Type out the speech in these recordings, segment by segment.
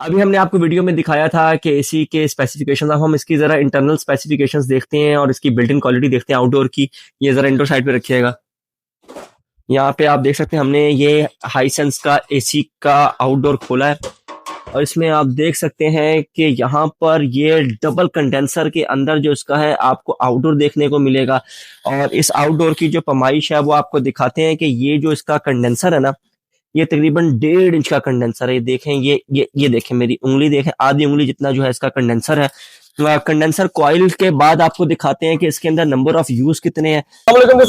अभी हमने आपको वीडियो में दिखाया था कि एसी के स्पेसिफिकेशंस। अब हम इसकी ज़रा इंटरनल स्पेसिफिकेशंस देखते हैं और इसकी बिल्ट इन क्वालिटी देखते हैं आउटडोर की। ये ज़रा इंडोर साइड पे रखिएगा। यहाँ पे आप देख सकते हैं हमने ये हाईसेंस का एसी का आउटडोर खोला है और इसमें आप देख सकते हैं कि यहाँ पर ये डबल कंडेंसर के अंदर जो इसका है आपको आउटडोर देखने को मिलेगा। और इस आउटडोर की जो पैमाइश है वो आपको दिखाते हैं कि ये जो इसका कंडेंसर है ना, ये तकरीबन 1.5 इंच का कंडेंसर है। ये देखें, ये देखें, मेरी उंगली देखें, आधी उंगली जितना जो है इसका कंडेंसर है। कंडेंसर कॉइल के बाद आपको दिखाते हैं कि इसके अंदर नंबर ऑफ यूज कितने हैं।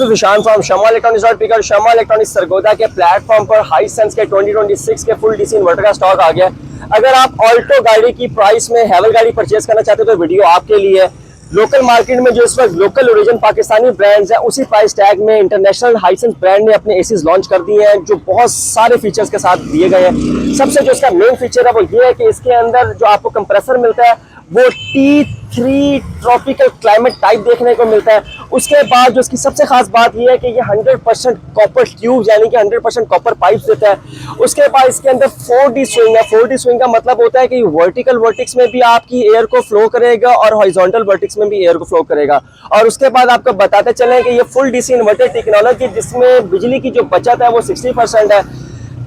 Ishan from Shama electronics. Shama electronics Sargodha के प्लेटफॉर्म पर हाईसेंस के 2026 के फुल डीसी इन्वर्टर का स्टॉक आ गया। अगर आप ऑल्टो गाड़ी की प्राइस में हैवल गाड़ी परचेज करना चाहते हो तो वीडियो आपके लिए है। लोकल मार्केट में जो इस वक्त लोकल ओरिजिन पाकिस्तानी ब्रांड्स हैं, उसी प्राइस टैग में इंटरनेशनल हाईसेंस ब्रांड ने अपने एसीज लॉन्च कर दिए हैं जो बहुत सारे फीचर्स के साथ दिए गए हैं। सबसे जो इसका मेन फीचर है वो ये है कि इसके अंदर जो आपको कंप्रेसर मिलता है वो T3 ट्रॉपिकल क्लाइमेट टाइप देखने को मिलता है। उसके बाद जो इसकी सबसे खास बात यह है कि ये 100% कॉपर ट्यूब यानी कि 100% कॉपर पाइप देता है। उसके बाद इसके अंदर 4D स्विंग है। 4D स्विंग का मतलब होता है कि वर्टिकल वर्टिक्स में भी आपकी एयर को फ्लो करेगा और हॉरिजॉन्टल वर्टिक्स में भी एयर को फ्लो करेगा। और उसके बाद आपको बताते चलें कि ये फुल डीसी इन्वर्टर टेक्नोलॉजी जिसमें बिजली की जो बचत है वो 60% है।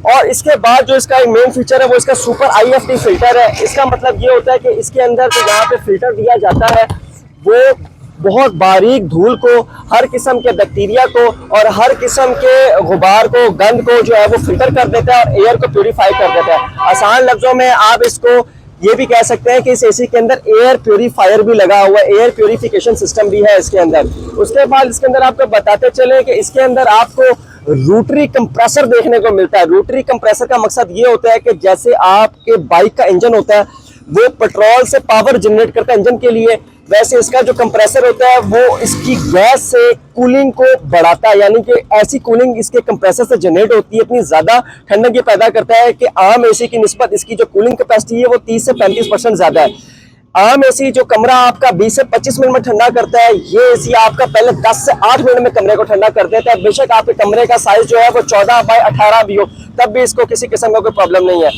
और इसके बाद जो इसका मेन फीचर है वो इसका सुपर IFT फिल्टर है। इसका मतलब ये होता है कि इसके अंदर जो यहाँ पे फिल्टर दिया जाता है वो बहुत बारीक धूल को, हर किस्म के बैक्टीरिया को और हर किस्म के गुबार को, गंद को जो है वो फिल्टर कर देता है और एयर को प्योरीफाई कर देता है। आसान लफ्जों में आप इसको ये भी कह सकते हैं कि इस एसी के अंदर एयर प्योरीफायर भी लगा हुआ है, एयर प्योरीफिकेशन सिस्टम भी है इसके अंदर। उसके बाद इसके अंदर आपको बताते चले कि इसके अंदर आपको रोटरी कंप्रेसर देखने को मिलता है। रोटरी कंप्रेसर का मकसद ये होता है कि जैसे आपके बाइक का इंजन होता है वो पेट्रोल से पावर जनरेट करता है इंजन के लिए, वैसे इसका जो कंप्रेसर होता है वो इसकी गैस से कूलिंग को बढ़ाता है, यानी कि ऐसी कूलिंग इसके कंप्रेसर से जनरेट होती है, इतनी ज्यादा ठंडक ये पैदा करता है कि आम एसी की निस्बत इसकी जो कूलिंग कैपेसिटी है वो 30 से 35% ज्यादा है। आम एसी जो कमरा आपका 20 से 25 मिनट में ठंडा करता है, ये एसी आपका पहले 10 से 8 मिनट में कमरे को ठंडा कर देता है। बेशक आपके कमरे का साइज जो है वो 14 बाय 18 भी हो, तब भी इसको किसी किस्म का कोई प्रॉब्लम नहीं है।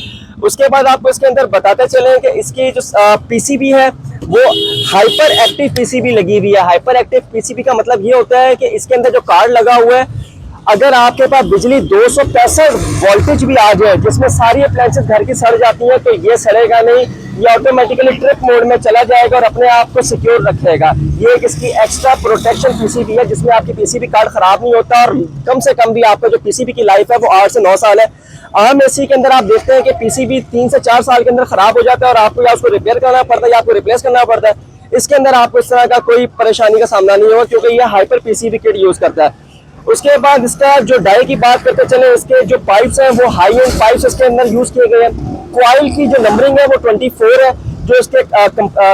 उसके बाद आपको इसके अंदर बताते चले कि इसकी जो पीसीबी है वो हाइपर एक्टिव पीसीबी लगी हुई है। हाइपर एक्टिव पीसीबी का मतलब ये होता है कि इसके अंदर जो कार्ड लगा हुआ है, अगर आपके पास बिजली 265 वोल्टेज भी आ जाए जिसमें सारी अप्लायंसेस घर की सड़ जाती हैं तो ये सड़ेगा नहीं, ये ऑटोमेटिकली ट्रिप मोड में चला जाएगा और अपने आप को सिक्योर रखेगा। ये एक इसकी एक्स्ट्रा प्रोटेक्शन पीसीबी है जिसमें आपकी पीसीबी कार्ड खराब नहीं होता और कम से कम भी आपका जो पीसीबी की लाइफ है वो 8 से 9 साल है। आम एसी के अंदर आप देखते हैं कि पीसीबी 3 से 4 साल के अंदर खराब हो जाता है और आपको या उसको रिपेयर करना पड़ता है या आपको रिप्लेस करना पड़ता है। इसके अंदर आपको इस तरह का कोई परेशानी का सामना नहीं होगा क्योंकि यह हाइपर पीसीबी किट यूज करता है। उसके बाद इसका जो डाई की बात करते चले, इसके जो पाइप्स हैं वो हाई एंड पाइप्स इसके अंदर यूज किए गए हैं। कॉइल की जो नंबरिंग है वो 24 है जो इसके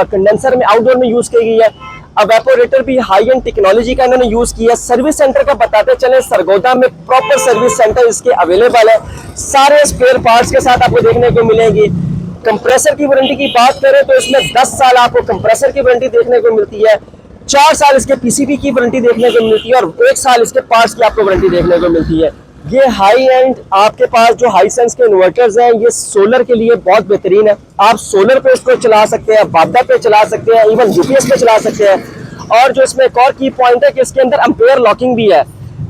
कंडेंसर में आउटडोर में यूज की गई है। एवेपोरेटर भी हाई एंड टेक्नोलॉजी का इन्होंने यूज किया है। सर्विस सेंटर का बताते चले, सरगोदा में प्रॉपर सर्विस सेंटर इसके अवेलेबल है, सारे स्पेयर पार्ट्स के साथ आपको देखने को मिलेंगे। कंप्रेसर की वारंटी की बात करें तो इसमें 10 साल आपको कंप्रेसर की वारंटी देखने को मिलती है, 4 साल इसके पीसीबी की वारंटी देखने को मिलती है और 1 साल इसके पार्ट्स की आपको वारंटी देखने को मिलती है। ये हाई एंड आपके पास जो हाईसेंस के इन्वर्टर्स हैं ये सोलर के लिए बहुत बेहतरीन है। आप सोलर पे इसको चला सकते हैं, बादा पे चला सकते हैं, इवन यूपीएस पे चला सकते हैं। और जो इसमें एक और की पॉइंट है कि इसके अंदर एम्पेयर लॉकिंग भी है।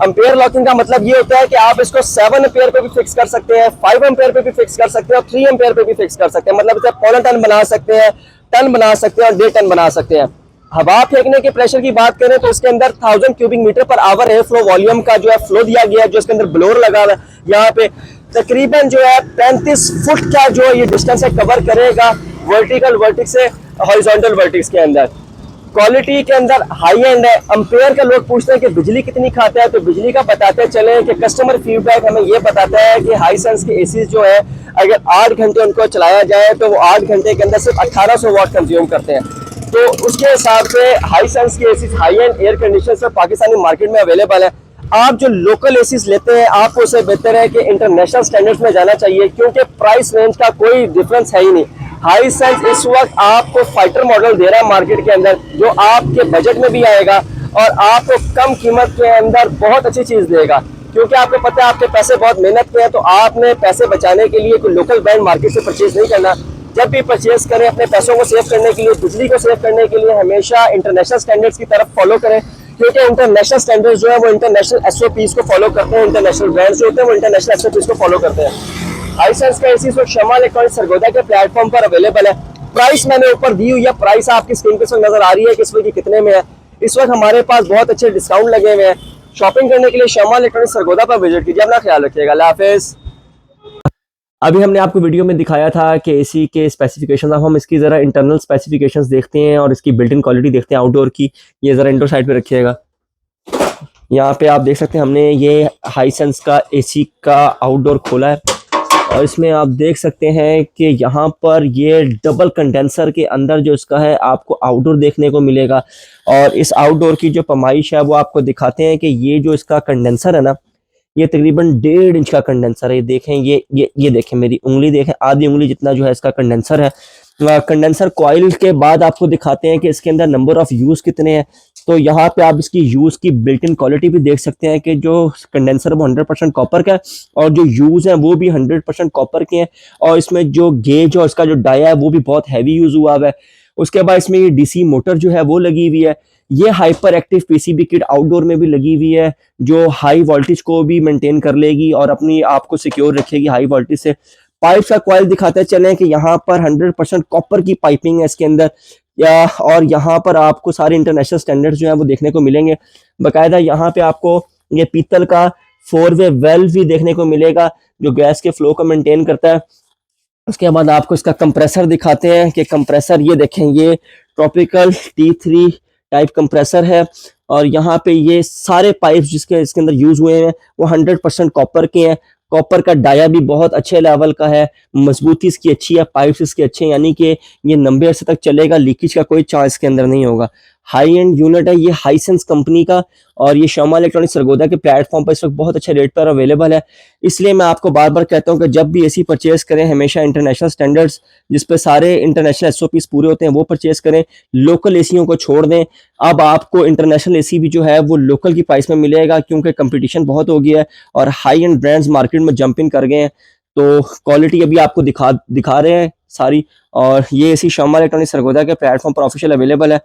एम्पेयर लॉकिंग का मतलब ये होता है कि आप इसको 7 एम्पेयर पे भी फिक्स कर सकते हैं, 5 एम्पेयर पे भी फिक्स कर सकते हैं और 3 एम्पेयर पे भी फिक्स कर सकते हैं। मतलब इसे पौना टन बना सकते हैं, टन बना सकते हैं और 1.5 टन बना सकते हैं। हवा फेंकने के प्रेशर की बात करें तो इसके अंदर 1000 cubic metre per hour air flow volume का जो है फ्लो दिया गया है, जो इसके अंदर ब्लोअर लगा हुआ है। यहाँ पे तकरीबन जो है 35 फुट का जो ये डिस्टेंस है कवर करेगा वर्टिकल वर्टिक्स से हॉरिजॉन्टल वर्टिक्स के अंदर। क्वालिटी के अंदर हाई एंड है। एम्पेयर का लोग पूछते हैं कि बिजली कितनी खाता है, तो बिजली का बताते चले कि कस्टमर फीडबैक हमें ये बताता है कि हाईसेंस के एसी जो है अगर 8 घंटे उनको चलाया जाए तो वो 8 घंटे के अंदर सिर्फ 1800 वाट कंज्यूम करते हैं। तो उसके हिसाब से हाईसेंस के AC high and air conditioner Pakistani market में अवेलेबल है। आप जो लोकल एसीज लेते हैं आपको उससे बेहतर है कि इंटरनेशनल स्टैंडर्ड्स में जाना चाहिए क्योंकि प्राइस रेंज का कोई डिफरेंस है ही नहीं। हाईसेंस इस वक्त आपको फाइटर मॉडल दे रहा है मार्केट के अंदर जो आपके बजट में भी आएगा और आपको कम कीमत के अंदर बहुत अच्छी चीज देगा क्योंकि आपको पता है आपके पैसे बहुत मेहनत के हैं, तो आपने पैसे बचाने के लिए कोई लोकल ब्रांड मार्केट से परचेज नहीं करना। जब भी परचेज करें अपने पैसों को सेव करने के लिए, बिजली को सेव करने के लिए हमेशा इंटरनेशनल स्टैंडर्ड्स की तरफ फॉलो करें, क्योंकि इंटरनेशनल स्टैंडर्ड्स जो है वो इंटरनेशनल एसओपीज को फॉलो करते हैं। इंटरनेशनल ब्रांड्स जो होते हैं वो इंटरनेशनल एसओपीज को फॉलो करते हैं। हाइसेंस का एसी शमा इलेक्ट्रॉनिक्स सरगोदा के प्लेटफॉर्म पर अवेलेबल है। प्राइस मैंने ऊपर दी हुई है, प्राइस आपकी स्क्रीन पे नजर आ रही है कि इस वक्त कितने में है। इस वक्त हमारे पास बहुत अच्छे डिस्काउंट लगे हुए हैं। शॉपिंग करने के लिए शमा इलेक्ट्रॉनिक्स सरगोदा पर विजिट कीजिए। अपना ख्याल रखिएगा। अल्लाह हाफिज। अभी हमने आपको वीडियो में दिखाया था कि एसी के स्पेसिफिकेशन। अब हम इसकी ज़रा इंटरनल स्पेसिफिकेशंस देखते हैं और इसकी बिल्ट इन क्वालिटी देखते हैं आउटडोर की। ये ज़रा इंडोर साइड पे रखिएगा। यहाँ पे आप देख सकते हैं हमने ये हाइसेंस का एसी का आउटडोर खोला है और इसमें आप देख सकते हैं कि यहाँ पर ये डबल कंडेंसर के अंदर जो इसका है आपको आउटडोर देखने को मिलेगा। और इस आउटडोर की जो पैमाइश है वो आपको दिखाते हैं कि ये जो इसका कंडेंसर है ना, ये तकरीबन 1.5 इंच का कंडेंसर है। ये देखें, ये देखें, मेरी उंगली देखें, आधी उंगली जितना जो है इसका कंडेंसर है। कंडेंसर कॉइल के बाद आपको दिखाते हैं कि इसके अंदर नंबर ऑफ यूज़ कितने हैं। तो यहाँ पे आप इसकी यूज़ की बिल्ट इन क्वालिटी भी देख सकते हैं कि जो कंडेंसर वो 100% कॉपर का है और जो यूज़ है वो भी 100% कॉपर के हैं। और इसमें जो गेज और इसका जो डाया है वो भी बहुत हैवी यूज़ हुआ है। उसके बाद इसमें ये डीसी मोटर जो है वो लगी हुई है। ये hyper active PCB kit outdoor में भी लगी हुई है जो हाई वोल्टेज को भी मेंटेन कर लेगी और अपनी आप को सिक्योर रखेगी हाई वोल्टेज से। पाइप्स का कॉइल दिखाते चलें कि यहाँ पर 100% कॉपर की पाइपिंग है इसके अंदर और यहाँ पर आपको सारे इंटरनेशनल स्टैंडर्ड्स जो हैं वो देखने को मिलेंगे। बाकायदा यहाँ पे आपको ये पीतल का 4-वे वेल्व भी देखने को मिलेगा जो गैस के फ्लो को मेंटेन करता है। उसके बाद आपको इसका कंप्रेसर दिखाते हैं कि कंप्रेसर ये देखें, ये ट्रॉपिकल T3 टाइप कंप्रेसर है और यहाँ पे ये सारे पाइप्स जिसके इसके अंदर यूज हुए हैं वो 100% कॉपर के हैं। कॉपर का डाया भी बहुत अच्छे लेवल का है, मजबूती इसकी अच्छी है, पाइप्स इसके अच्छे हैं, यानी कि ये लंबे अरसे तक चलेगा, लीकेज का कोई चांस इसके अंदर नहीं होगा। हाई एंड यूनिट है ये हाइसेंस कंपनी का और ये शमा इलेक्ट्रॉनिक्स सरगोदा के प्लेटफॉर्म पर इस वक्त बहुत अच्छे रेट पर अवेलेबल है। इसलिए मैं आपको बार बार कहता हूँ कि जब भी एसी परचेज करें हमेशा इंटरनेशनल स्टैंडर्ड्स जिस पे सारे इंटरनेशनल एसओपीज पूरे होते हैं वो परचेज करें, लोकल एसीओं को छोड़ दें। अब आपको इंटरनेशनल एसी भी जो है वो लोकल की प्राइस में मिलेगा क्योंकि कंपटीशन बहुत हो गया है और हाई एंड ब्रांड्स मार्केट में जंपिंग कर गए हैं। तो क्वालिटी अभी आपको दिखा रहे हैं सारी। और ये एसी शमा इलेक्ट्रॉनिक्स सरगोदा के प्लेटफॉर्म पर ऑफिशियल अवेलेबल है।